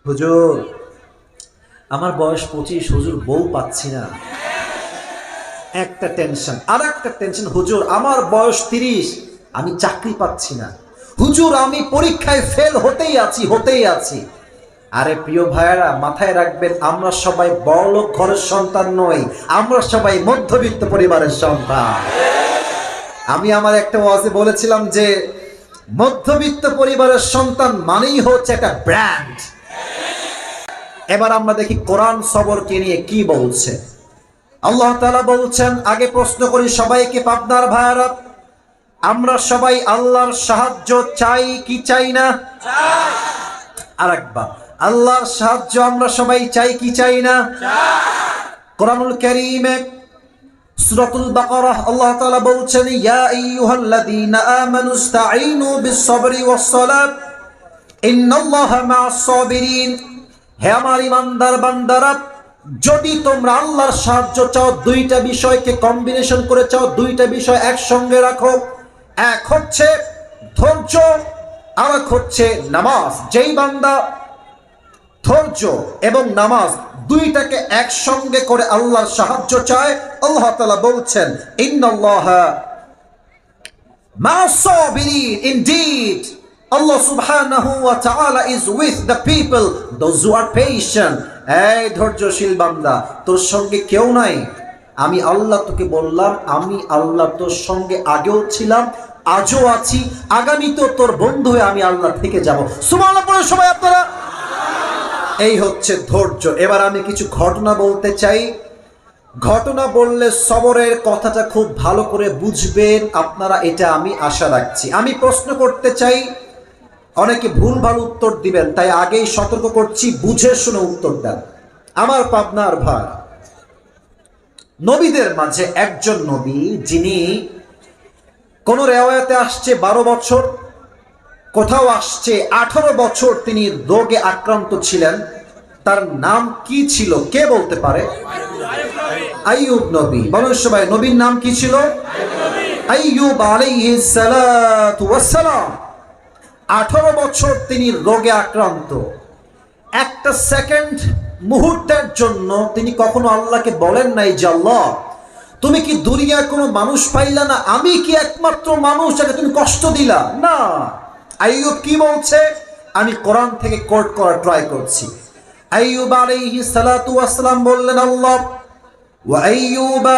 হুজুর আমার বয়স 25, হুজুর বউ পাচ্ছি না। একটা টেনশন, আর একটা টেনশন, হুজুর আমার বয়স 30, আমি চাকরি পাচ্ছি না। হুজুর আমি পরীক্ষায় ফেল হতেই আছি। আরে প্রিয় ভাইয়েরা, মাথায় রাখবেন আমরা সবাই বড়লোক ঘরের সন্তান নই, আমরা সবাই মধ্যবিত্ত পরিবারের সন্তান। আমি আমার একটা ওয়াজে বলেছিলাম যে মধ্যবিত্ত পরিবারের সন্তান মানেই হচ্ছে একটা ব্র্যান্ড। এবার আমরা দেখি কোরআন সবরকে নিয়ে কি বলছে। আল্লাহ তাআলা বলছেন, আগে প্রশ্ন করি সবাইকে, পাবনার ভাইয়েরা, আমরা সবাই আল্লাহর সাহায্য চাই কি চাই না? চাই। আরেকবার, আল্লাহর সাহায্য আমরা সবাই চাই কি চাই না? চাই। কোরআনুল কারীমে সূরাতুল বাকারাহ আল্লাহ তাআলা বলছেন, ইয়া আইয়ুহাল্লাযীনা আমানুস্তাঈনু বিস-সাবরি ওয়াস-সালাত ইন্নাল্লাহা মা'আস সাবিরিন। হে আমার ঈমানদার বান্দারা, যদি তোমরা আল্লাহর সাহায্য চাও, দুইটা বিষয়কে কম্বিনেশন করে চাও, দুইটা বিষয় একসঙ্গে রাখো। এক হচ্ছে ধৈর্য, আর এক হচ্ছে নামাজ। যেই বান্দা ধৈর্য এবং নামাজ দুইটাকে একসঙ্গে করে আল্লাহর সাহায্য চায়, আল্লাহ তাআলা বলছেন, ইন্নাল্লাহা মা'আস Saverin, indeed Allah subhanahu wa ta'ala is with the people, those who are patient. এই ধৈর্যশীল বান্দা, তোর সঙ্গে কেউ নাই, আমি আল্লাহ তোকে বললাম, আমি আল্লাহ তোর সঙ্গে আগেও ছিলাম, আজও আছি, আগামীতেও তোর বন্ধু হয়ে আমি আল্লাহ থেকে যাব। সুবহানাল্লাহ পড়ে সবাই আপনারা। এই হচ্ছে ধৈর্য। এবার আমি কিছু ঘটনা বলতে চাই। ঘটনা বললে সবরের কথাটা খুব ভালো করে বুঝবেন আপনারা, এটা আমি আশা রাখছি। আমি প্রশ্ন করতে চাই, অনেকে ভুলভাল উত্তর দিবেন, তাই আগেই সতর্ক করছি, বুঝে শুনে উত্তর দেন। আমার পাবনার ভাই, নবীদের মাঝে একজন নবী, যিনি কোন রেওয়ায়াতে আসছে 12 বছর, কোথাও আসছে 18 বছর তিনি রোগে আক্রান্ত ছিলেন। তার নাম কি ছিল? কে বলতে পারে? আইয়ুব নবী। বলেন সবাই, নবীর নাম কি ছিল? আইয়ুব আলাইহিস সালাতু ওয়াস সালাম। 18 বছর তিনি রোগে আক্রান্ত। একটা সেকেন্ড, মুহূর্তের জন্য তিনি কখনো আল্লাহকে বলেন নাই যে আল্লাহ তুমি কি দুনিয়ায় কোনো মানুষ পাইলা না, আমি কি একমাত্র মানুষ যাকে তুমি কষ্ট দিলা? না। আইয়ুব কি বলছে? আমি কোরআন থেকে কোট করা ট্রাই করছি। আইয়ুব আলাইহিস সালাতু ওয়াস সালাম বললেন, আল্লাহ ওয়া আইয়ুবা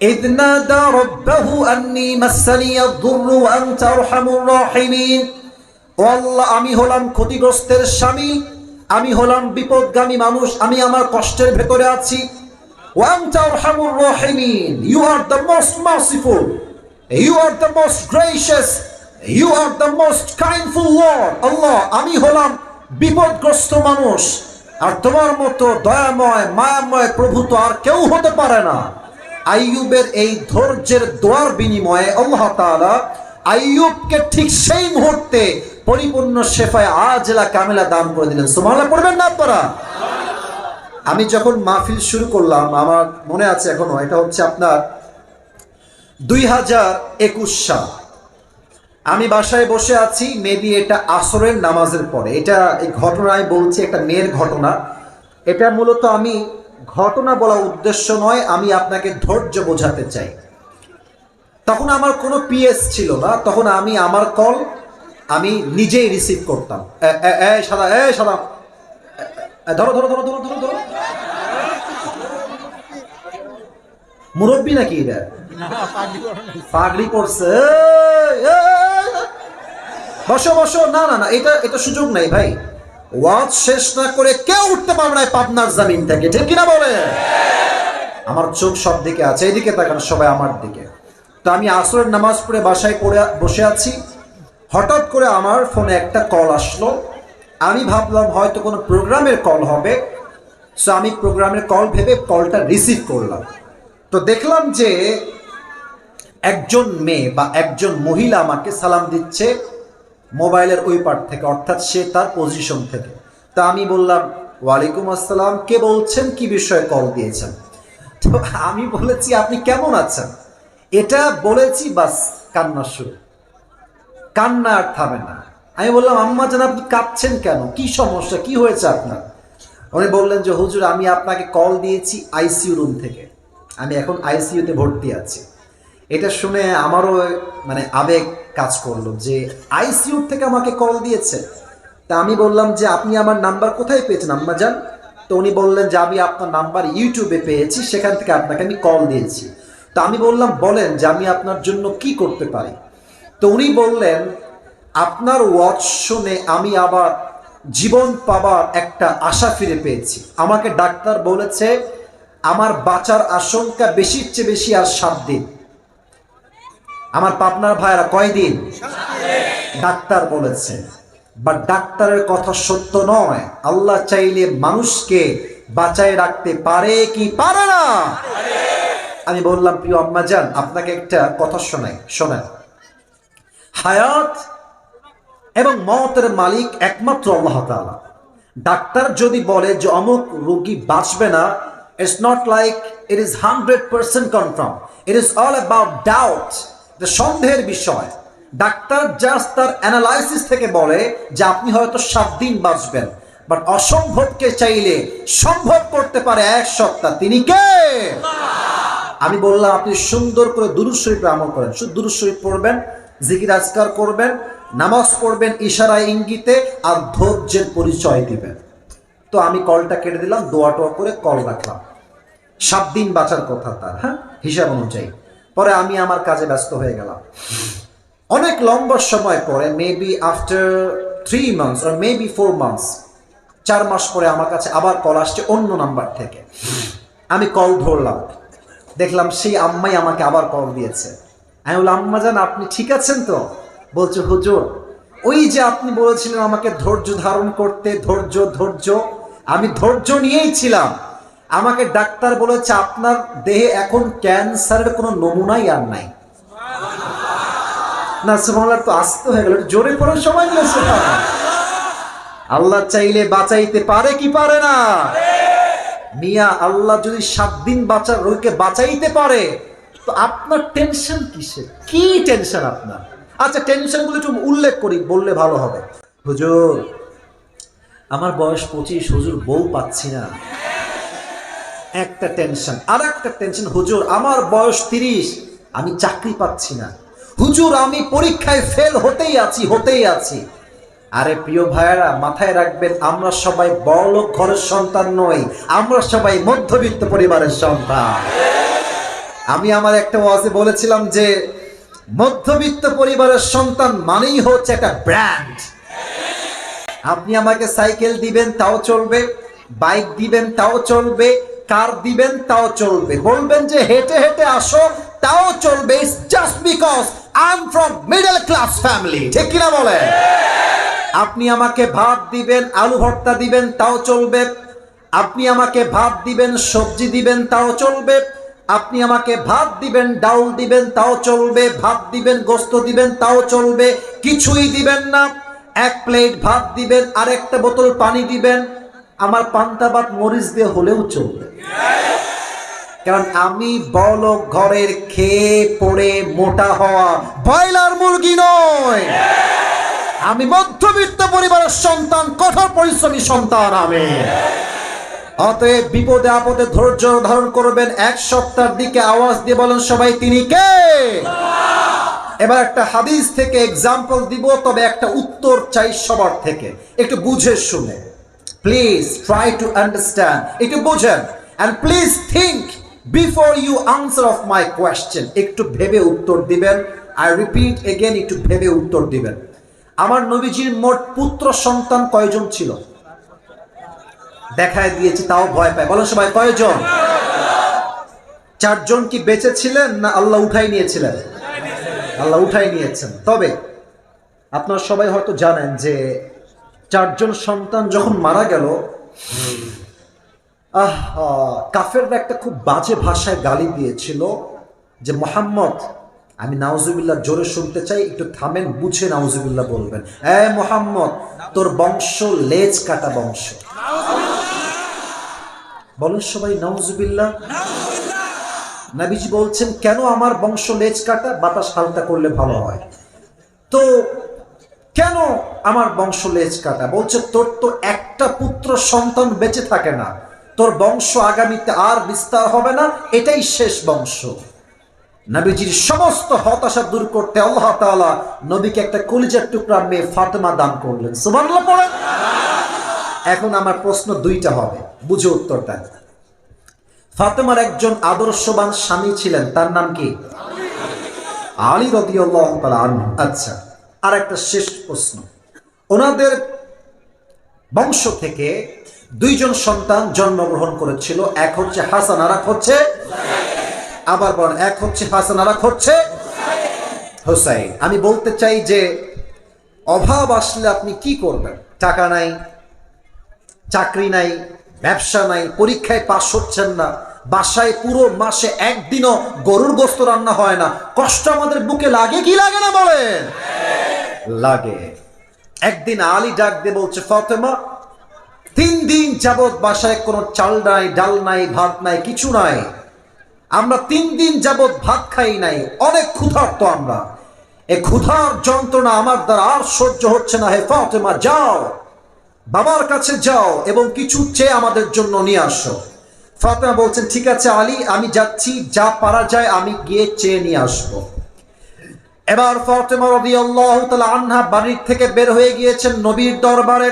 ইয নাদা রাব্বাহু আন্নী মাসসানিয়াদ দুররু ওয়া আনতা আরহামুর রাহিমিন। ও আল্লাহ, আমি হলাম ক্ষতিগ্রস্তের স্বামী, আমি হলাম বিপদগামী মানুষ, আমি আমার কষ্টের ভেতরে আছি। ওয়া আনতা আরহামুর রাহিমিন, you are the most merciful, you are the most gracious, you are the most kindful lord. Allah, আমি হলাম বিপদগ্রস্ত মানুষ, আর তোমার মতো দয়াময় মায়াময় প্রভু তো আর কেউ হতে পারে না। আইয়ুবের এই ধৈর্যের দোয়ার বিনিময়ে আল্লাহ তাআলা আইয়ুবকে ঠিক সেই মুহূর্তে পরিপূর্ণ শেফায়ে আজলা কামিলা দান করে দিলেন। সুবহানাল্লাহ পড়বেন না আপনারা? আমি যখন মাহফিল শুরু করলাম, আমার মনে আছে এখনো, এটা হচ্ছে আপনার 2021 সাল। আমি বাসায় বসে আছি, মেবি এটা আসরের নামাজের পরে। এটা এই ঘটনা আমি বলছি, একটা মেয়ের ঘটনা। এটা মূলত আমি ঘটনা বলার উদ্দেশ্য নয়, আমি আপনাকে ধৈর্য বোঝাতে চাই। তখন আমার কোনো পিএস ছিল না, তখন আমি আমার কল আমি নিজেই রিসিভ করতাম। সাদা ধরো ধরো ধরো ধরো ধরো ধরো, মুরব্বী নাকি এটা? পাগড়ি পড়ছে। বসো বসো। না না না, এটা সুযোগ নাই ভাই। ওয়াজ শেষ না করে কেউ উঠতে পারবে না পাবনার জমিন থেকে, ঠিক কিনা বলে? আমার চোখ সব দিকে আছে, এইদিকে তাকান সবাই আমার দিকে। তো আমি আসরের নামাজ পড়ে বাসায় বসে আছি, হঠাৎ করে আমার ফোনে একটা কল আসলো। আমি ভাবলাম হয়তো কোনো প্রোগ্রামের কল হবে, সো আমি প্রোগ্রামের কল ভেবে কলটা রিসিভ করলাম। তো দেখলাম যে একজন মেয়ে বা একজন মহিলা আমাকে সালাম দিচ্ছে মোবাইলের ওই পার থেকে, অর্থাৎ সে তার পজিশন থেকে। তা আমি বললাম, ওয়ালাইকুম আসসালাম, কে বলছেন, কি বিষয়ে কল দিয়েছেন? তো আমি বলেছি, আপনি কেমন আছেন, এটা বলেছি, বাস কান্না শুরু। কান্না আর থামে না। আমি বললাম, আম্মা জান আপনি কাঁদছেন কেন, কি সমস্যা, কি হয়েছে আপনার? উনি বললেন যে হুজুর আমি আপনাকে কল দিয়েছি আইসিইউ রুম থেকে, আমি এখন আইসিইউতে ভর্তি আছি। এটা শুনে আমারও মানে আবেগ কাজ করলো যে আইসিইউ থেকে আমাকে কল দিয়েছে। তা আমি বললাম যে আপনি আমার নাম্বার কোথায় পেয়েছেন আম্মা জান? তো উনি বললেন যে আমি আপনার নাম্বার ইউটিউবে পেয়েছি, সেখান থেকে আপনাকে আমি কল দিয়েছি। তো আমি বললাম বলেন যে আমি আপনার জন্য কি করতে পারি। তো উনি বললেন আপনার ওয়াজ শুনে আমি আবার জীবন পাবার একটা আশা ফিরে পেয়েছি। আমাকে ডাক্তার বলেছে আমার বাঁচার আশঙ্কা বেশির চেয়ে বেশি আর 7 দিন। আমার পাবনার ভাইরা কয়দিন? ডাক্তার বলেছে, বাট ডাক্তারের কথা সত্য নয়। আল্লাহ চাইলে মানুষকে বাঁচায় রাখতে পারে কি পারে না? আমি বললাম প্রিয় আম্মা জান আপনাকে একটা কথা শোনেন, হায়াত এবং মওতের মালিক একমাত্র আল্লাহ তাআলা। ডাক্তার যদি বলে যে অমুক রোগী বাঁচবে না, it's not like it is 100% confirm, it is all about doubt, এটা সন্দেহের বিষয়। ডাক্তার জাস্ট তার অ্যানালাইসিস থেকে বলে যে আপনি হয়তো 7 দিন বাঁচবেন, বাট অসম্ভবকে চাইলে সম্ভব করতে পারে 1 সপ্তাহ। তিনি কে? আমি বললাম আপনি সুন্দর করে দুরূদ শরীফে আমল করেন, শুধু দুরূদ শরীফ পড়বেন, জিকির আজকার করবেন, নামাজ পড়বেন ইশারায় ইঙ্গিতে, আর ধৈর্যের পরিচয় দিবেন। তো আমি কলটা কেটে দিলাম, দোয়া টোয়া করে কল রাখলাম। 7 দিন বাঁচার কথা তার, হ্যাঁ, হিসাব অনুযায়ী। পরে আমি আমার কাজে ব্যস্ত হয়ে গেলাম। অনেক লম্বা সময় পরে, maybe after 3 months or maybe 4 months, 4 মাস পরে আমার কাছে আবার কল আসছে অন্য নাম্বার থেকে। আমি কল ধরলাম, দেখলাম সেই আম্মাই আমাকে আবার কল দিয়েছে। আমি বললাম আম্মা জান আপনি ঠিক আছেন তো? বলছে হুজুর ওই যে আপনি বলেছিলেন আমাকে ধৈর্য ধারণ করতে, ধৈর্য, আমি ধৈর্য নিয়েই ছিলাম। আমাকে ডাক্তার বলেছে আপনার দেহে এখন ক্যান্সারের কোনো নমুনাই আর নাই। না সুবহানাল্লাহ, তো আসতে হয়ে গেল, জোরে কোনো সময় দিলে সুবহানাল্লাহ। আল্লাহ চাইলে বাঁচাইতে পারে কি পারে না? মিয়া আল্লাহ যদি 7 দিন বাঁচার রোগীকে বাঁচাইতে পারে, তো আপনার টেনশন কিসের? কি টেনশন আপনার? আচ্ছা টেনশনগুলো একটু উল্লেখ করি, বললে ভালো হবে। হুজুর আমার বয়স 25, হুজুর বউ পাচ্ছি না, একটা টেনশন। আর একটা টেনশন, হুজুর আমার বয়স 30, আমি চাকরি পাচ্ছি না। হুজুর আমি পরীক্ষায় ফেল হতেই আছি। আরে প্রিয় ভাইয়েরা মাথায় রাখবেন, আমরা সবাই বড়লোক ঘরের সন্তান নই, আমরা সবাই মধ্যবিত্ত পরিবারের সন্তান। আমি আমার একটা ওয়াজে বলেছিলাম যে মধ্যবিত্ত পরিবারের সন্তান মানেই হচ্ছে একটা ব্র্যান্ড। আপনি আমাকে সাইকেল দিবেন তাও চলবে, বাইক দিবেন তাও চলবে, কার দিবেন তাও চলবে, বলবেন যে হেঁটে হেঁটে আসো তাও চলবে, it's just because I am from middle class family. ঠিক কিনা বলেন? আপনি আমাকে ভাত দিবেন, আলু ভর্তা দিবেন তাও চলবে, আপনি আমাকে ভাত দিবেন, সবজি দিবেন তাও চলবে, আপনি আমাকে ভাত দিবেন, ডাউল দিবেন তাও চলবে, ভাত দিবেন, গোস্ত দিবেন তাও চলবে, কিছুই দিবেন না 1 প্লেট ভাত দিবেন আর একটা বোতল পানি দিবেন, আমার পান্তা ভাত মরিচ দিয়ে হলেও চলবে। কারণ আমি বড়লোক ঘরের খেয়ে পড়ে মোটা হওয়া ব্রয়লার মুরগি নয়, আমি মধ্যবিত্ত পরিবারের সন্তান, কঠোর পরিশ্রমী সন্তান আমি। অতএব বিপদে আপদে ধৈর্য ধারণ করবেন। 1 সপ্তাহের দিকে আওয়াজ দিয়ে বলেন সবাই তিনি কে? এবার একটা হাদিস থেকে এক্সাম্পল দিব, তবে একটা উত্তর চাই সবার থেকে, একটু বুঝে শুনে। প্লিজ ট্রাই টু আন্ডারস্ট্যান্ড, একটু বুঝেন, and please think before you answer of my question. একটু ভেবে উত্তর দিবেন। আই রিপিট এগেন, একটু ভেবে উত্তর দিবেন। আমার নবীজির মোট পুত্র সন্তান কয়জন ছিল? দেখায় দিয়েছি তাও ভয় পায়, বলেন সবাই কয়জন? 4 জন কি বেঁচে ছিলেন না আল্লাহ উঠাই নিয়েছিলেন? আল্লাহ উঠাই নিয়েছেন। তবে আপনারা সবাই হয়তো জানেন যে 4 জন সন্তান যখন মারা গেল, কাফেররা একটা খুব বাজে ভাষায় গালি দিয়েছিল যে মোহাম্মদ, আমি নাউজুবিল্লাহ জোরে শুনতে চাই, একটু থামেন, বুঝে নাউজুবিল্লাহ বলবেন। মোহাম্মদ তোর বংশ লেজ কাটা বংশ। বলেন সবাই নাউজুবিল্লাহ। নবীজি বলছেন কেন আমার বংশ লেজ কাটা? বাতাস হালকা করলে ভালো হয়। তো কেন আমার বংশ লেজ কাটা? বলছে তোর তো একটা পুত্র সন্তান বেঁচে থাকে না, তোর বংশ আগামীতে আর বিস্তার হবে না, এটাই শেষ বংশ। নবীজির সমস্ত হতাশা দূর করতে আল্লাহ তাআলা নবীকে একটা কলিজার টুকরা মেয়ে ফাতেমা দান করলেন। সুবহানাল্লাহ পড়েন। এখন আমার প্রশ্ন দুইটা হবে, বুঝে উত্তর দেন। ফাতেমার একজন আদর্শবান স্বামী ছিলেন, তার নাম কি? আলী রাদিয়াল্লাহু তাআলা আনহু। আচ্ছা, আর একটা শেষ প্রশ্ন। ওনাদের বংশ থেকে দুইজন সন্তান জন্মগ্রহণ করেছিল, এক হচ্ছে হাসান আর এক হচ্ছে, আবার বলেন, এক হচ্ছে হাসান আর এক হচ্ছে হুসাইন। আমি বলতে চাই যে অভাব আসলে আপনি কি করবেন? টাকা নাই, চাকরি নাই, ব্যবসা নাই, পরীক্ষায় পাস হচ্ছেন না, বাসায় পুরো মাসে একদিনও গরুর গোশত রান্না হয় না, কষ্ট আমাদের বুকে লাগে কি লাগে না বলেন? লাগে। একদিন আলী ডাক দিয়ে বলছে, ফাতেমা 3 দিন যাবত বাসায় কোনো চাল নাই, ডাল নাই, ভাত নাই, কিছু নাই, আমরা 3 দিন যাবত ভাত খাই নাই, অনেক ক্ষুধার্ত আমরা, এই ক্ষুধার যন্ত্রণা আমার দ্বারা আর সহ্য হচ্ছে না, হে ফাতেমা যাও বাবার কাছে যাও এবং কিছু চেয়ে আমাদের জন্য নিয়ে আসো। ফাতেমা বলছেন, ঠিক আছে আলী, আমি যাচ্ছি, যা পারা যায় আমি গিয়ে চেয়ে নিয়ে আসবো। এবার ফাতেমা রাদিয়াল্লাহু তাআলা আনহা বাড়ির থেকে বের হয়ে গিয়েছেন নবীর দরবারে।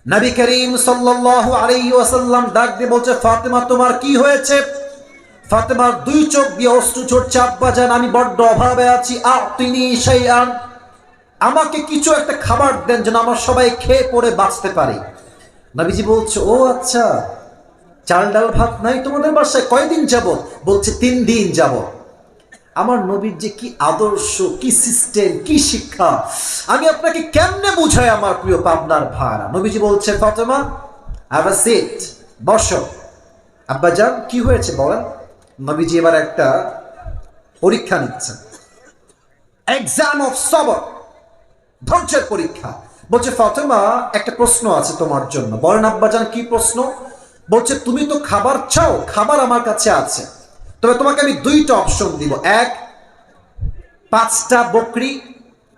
নবী করিম সাল্লাল্লাহু আলাইহি ওয়াসাল্লাম ডাক দিয়ে বলছে, ফাতেমা তোমার কি হয়েছে? ফাতেমার 2 চোখ দিয়ে অশ্রু ঝরছে, আব্বাজান আমি বড্ড অভাবে আছি, আতিনি শাইআন, আমাকে কিছু একটা খাবার দেন যেন আমরা সবাই খেয়ে পরে বাঁচতে পারি। নবীজি বলছে, ও আচ্ছা, চাল ডাল ভাত নাই তোমাদের বাসায়? কয়দিন যাবত? বলছে 3 দিন যাবত। আমার নবীর যে কি আদর্শ, কি সিস্টেম, কি শিক্ষা, আমি আপনাকে কেমনে বুঝাই আমার প্রিয় পাবনার ভাইরা। নবীজি বলছে, ফাতেমা হ্যাভ আ সিট, বসো। আব্বাজান কি হয়েছে বলেন? নবীজি এবার একটা পরীক্ষা নিচ্ছেন, এক্সাম অফ সবর, ধৈর্যের পরীক্ষা। বলছে, ফাতেমা একটা প্রশ্ন আছে তোমার জন্য। বলেন আব্বাজান কি প্রশ্ন? বলছে, তুমি তো খাবার চাও, খাবার আমার কাছে আছে, তবে তোমাকে আমি 2টা অপশন দিব, এক 5টা বকরি,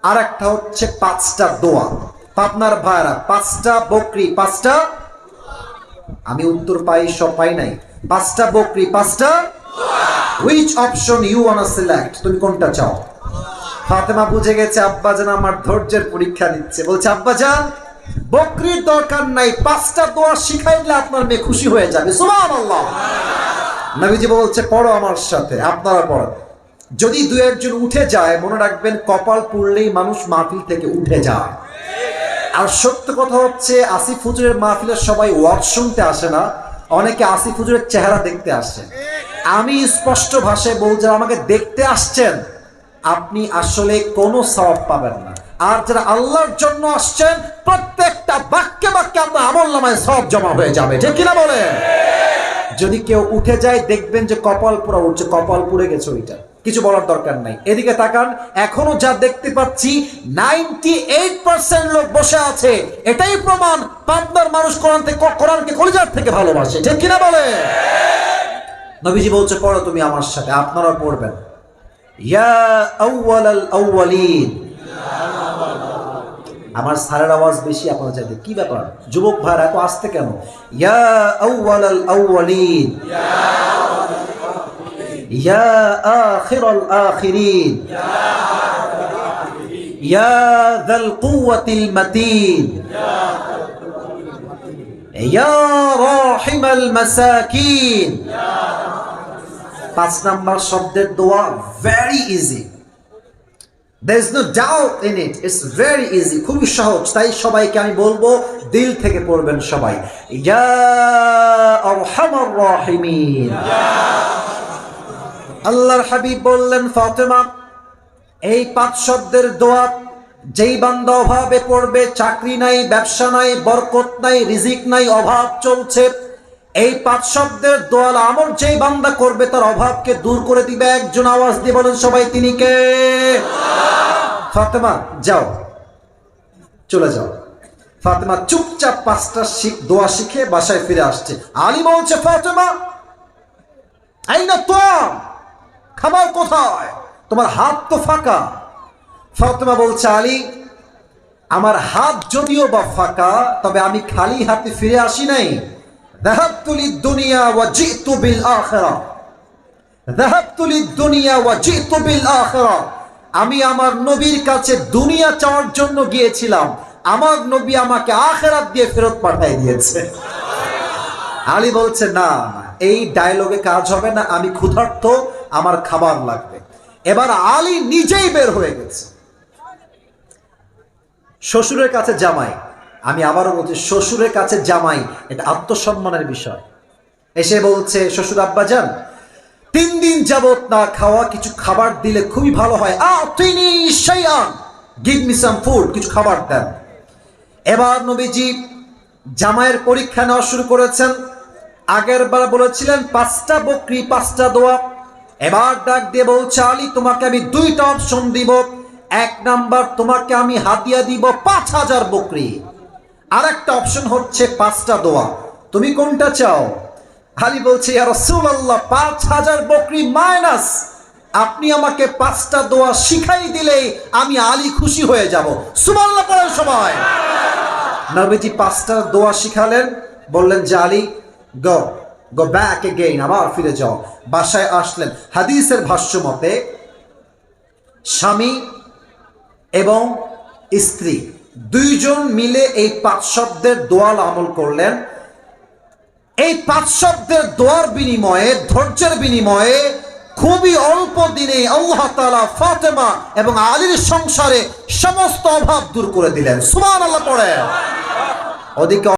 আর একটা হচ্ছে 5টা দোয়া। পাবনার ভাইরা, 5টা বকরি 5টা, আমি উত্তর পাই সব পাই নাই, 5টা বকরি 5টা, which option you want select, তুমি কোনটা চাও? ফাতেমা বুঝে গেছে আব্বাজান আমার ধৈর্যের পরীক্ষা নিচ্ছে। বলছে, আব্বাজান বকরির দরকার নাই, 5টা দোয়া শিখাইলে আপনার মেয়ে খুশি হয়ে যাবে। সুবহানাল্লাহ। নবীজি বলছে, পড়ো আমার সাথে, আপনারা পড়েন। যদি 2-1 জন উঠে যায়, মনে রাখবেন কপাল পুড়লেই মানুষ মাহফিল থেকে উঠে যায়। আর সত্য কথা হচ্ছে, আসিফ হুজুরের মাহফিলে সবাই ওয়াজ শুনতে আসে না, অনেকে আসিফ হুজুরের চেহারা দেখতে আসে। আমি স্পষ্ট ভাষায় বলছি, আমাকে দেখতে আসছেন, আপনি আসলে কোনো সওয়াব পাবেন না। আর যারা আল্লাহর জন্য আসছেন, প্রত্যেকটা বাক্যে বাক্যে আপনার আমলনামায় সওয়াব জমা হয়ে যাবে, ঠিক কিনা বলেন? যদি কেউ উঠে যায়, দেখবেন যে কপাল পুরা উঠছে, কপাল পুড়ে গেছে, ওইটা কিছু বলার দরকার নাই। এদিকে তাকান, এখনো যা দেখতে পাচ্ছি 98% লোক বসে আছে, এটাই প্রমাণ পাবনার মানুষ কোরআনকে কলিজার থেকে ভালোবাসে, ঠিক কিনা বলে? নবীজি বলছে, পড়ো তুমি আমার সাথে, আপনারা পড়বেন। ইয়া আউয়ালাল আউয়ালিন, আমার স্যারের আওয়াজ বেশি আপনারা চাইতে, কি ব্যাপার যুবক ভাইরা এত আসতে কেন? ইয়া আউয়ালাল আউয়ালিন, ইয়া আখিরাল আখিরিন, ইয়া যাল কুওয়াতিল মাতিন, ইয়া রাহিমাল মাসাকিন। 5 নাম্বার শব্দের দোয়া very easy, there is no doubt in it, it's very easy, খুবই সহজ। তাই সবাইকে আমি বলবো দিল থেকে পড়বেন সবাই, ইয়া আরহামার রাহিমিন। আল্লাহর হাবিব বললেন, ফাতেমা এই 5 শব্দের দোয়া যেই বান্দা অভাবে পড়বে, চাকরি নাই, ব্যবসা নাই, বরকত নাই, রিজিক নাই, অভাব চলছে, এই 5 শব্দের দোয়া আমল যেই বান্দা করবে তার অভাবকে দূর করে দিবে। একজন আওয়াজ দিয়ে বলেন সবাই, তিনি কে? ফাতেমা যাও, চলে যাও। ফাতেমা চুপচাপ 5টা দোয়া শিখে বাসায় ফিরে আসছে। আলী বলছে, ফাতেমা আইনা তোম, খাবার কোথায়? তোমার হাত তো ফাঁকা। ফাতেমা বলছে, আলী আমার হাত যদিও বা ফাঁকা, তবে আমি খালি হাতে ফিরে আসি নাই। যাহাবতু লিদ-দুনিয়া ওয়া জিতু বিল আখিরাহ, যাহাবতু লিদ-দুনিয়া ওয়া জিতু বিল আখিরাহ। আমি আমার নবীর কাছে দুনিয়া চাওয়ার জন্য গিয়েছিলাম, আমার নবী আমাকে আখিরাত দিয়ে ফেরত পাঠিয়ে দিয়েছে। আলী বলছে, না এই ডায়লগে কাজ হবে না, আমি ক্ষুধার্ত, আমার খাবার লাগবে। এবার আলী নিজেই বের হয়ে গেছে। শ্বশুরের কাছে জামাই, আমি আবারও বলছি, শ্বশুরের কাছে জামাই, এটা আত্মসম্মানের বিষয়। এসে বলছে, শ্বশুর আব্বাজান 3 দিন যাবত না খাওয়া, কিছু খাবার দিলে খুবই ভালো হয়। আতিনি শাইআন, গিভ মি সাম ফুড, কিছু খাবার দেন। এবার নবীজি জামাইয়ের পরীক্ষা নেওয়া শুরু করেছেন। আগের বার বলেছিলেন 5টা বকরি 5টা দোয়া। এবার ডাক দিয়ে বলছে, আলী তোমাকে আমি 2টা অপশন দিব। 1 নাম্বার, তোমাকে আমি হাদিয়া দিব 5000 বকরি। আর একটা অপশন হচ্ছে 5টা দোয়া, তুমি কোনটা চাও? আলী বলছে, ইয়া রাসূলুল্লাহ 5000 বকরি মাইনাস আপনি আমাকে 5টা দোয়া শিখাই দিলেই আমি আলী খুশি হয়ে যাব। সুবহানাল্লাহ পড়ার সময় নবীজি 5টা দোয়া শিখালেন, বললেন যে আলী গো ব্যাক এগেইন, আবার ফিরে যাও। বাসায় আসলেন। হাদিসের ভাষ্য মতে স্বামী এবং স্ত্রী 2 জন মিলে এই 5 শব্দের দোয়াল আমল করলেন। এই 5 শব্দের দোয়ার বিনিময়ে, ধৈর্যের বিনিময়ে খুবই অল্প দিনে আল্লাহ তাআলা ফাতেমা এবং আলীর সংসারে সমস্ত অভাব দূর করে দিলেন। সুবহানাল্লাহ পড়ে। ওদিকে